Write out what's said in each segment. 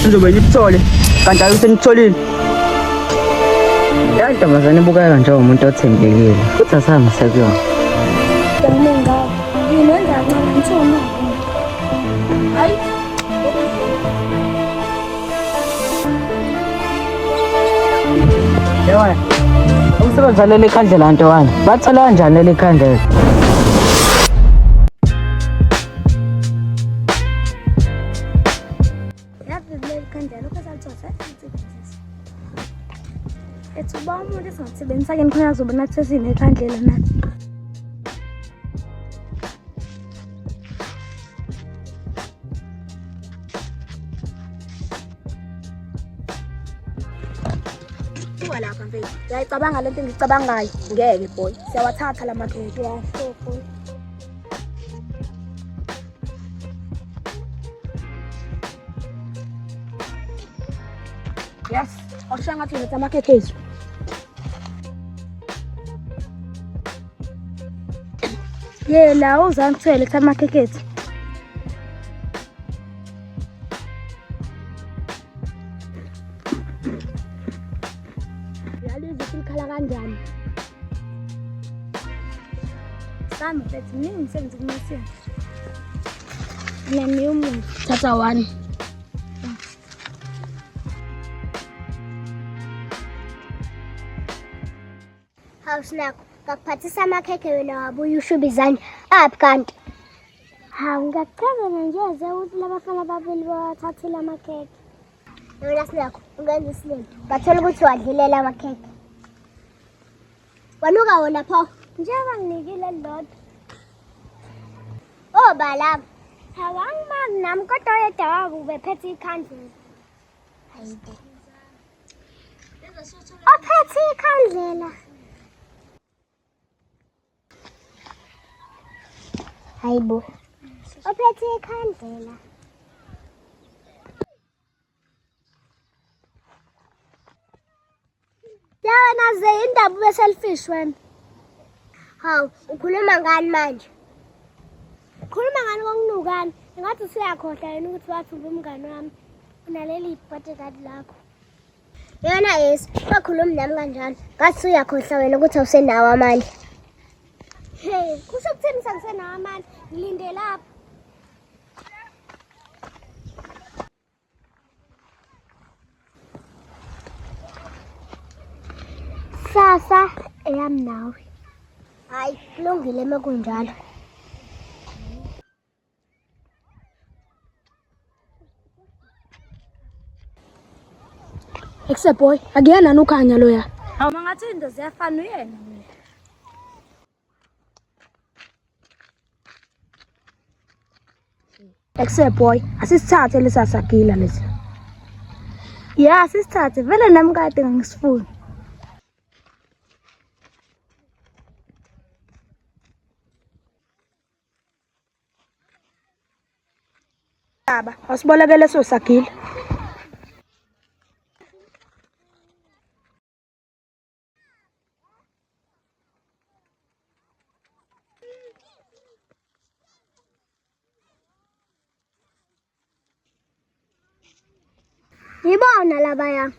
nizobe nikuthole kanti ayise ngitholile. Ya ntombazane ibukeka njengomuntu othembekile futhi asihambise kuyona. Ngingaba yini wenza kancane ngithoma. Hayi. Yewena. Umsebenzi leli ikhandlela ntwana. Bathola kanjani leli ikhandlela? Ethuba umuntu esingalisebenzisa ke khona azobe nathi sesinekhandlela nathi. Lapha mfethu. Uyayicabanga lento engicabangayo. Ngeke boy. Siyawathatha la makhekhe. Yeah, so boy. Yes. Awusho ngathi letha amakhekhe ethu. Yela uzangithele letha amakhekhe ethu. Kanjani? Sami mfethu mimi ngisebenza kumasiya. Nami umuntu thatha 1. Hawusinakho ngakuphathisa amakhekhe wena wabuya ushubizane aphi kanti? Hawu ngiyacabanga nje ukuthi labafana babili bathathile amakhekhe. Yona sinakho ungenza isilimo. Bathola ukuthi wadlilela amakhekhe. Wanuka wona pho. Njengoba nginikile lodwa. Oh balama. Hawangimazi nami kodwa yedwa wabo ubephethe ikhandlela. Hayibo. Ophethe ikhandlela. Hayibo. Ophethe ikhandlela. Yana ze indaba ube selfish wena. Hawu, ukhuluma ngani manje? Ukhuluma ngani konginukani? Ngathi usiyakhohlwa yena ukuthi wathumba umngane wami. Unaleli bodyguard lakho. Yona yes, wakhuluma nami kanjani? Ngathi uyakhohlwa wena ukuthi awusenawo amandla. Hey, kusho ukuthini sangisenawo amandla? Ngilinde lapha. Sasa eyami nawe. Hayi, kulungile mekunjalo. Except boy, akuyena nukhanya loya. Hawu mangathi into ziyafana uyena. Except boy, asisithathe lesasagila lesi. Yeah, asisithathe vele nami kade ngisifuna. Baba, asibolekele sosagila. Ngibona labaya.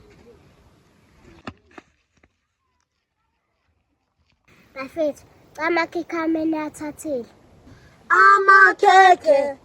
Bafethu, amakhekhe amene athathile. Amakhekhe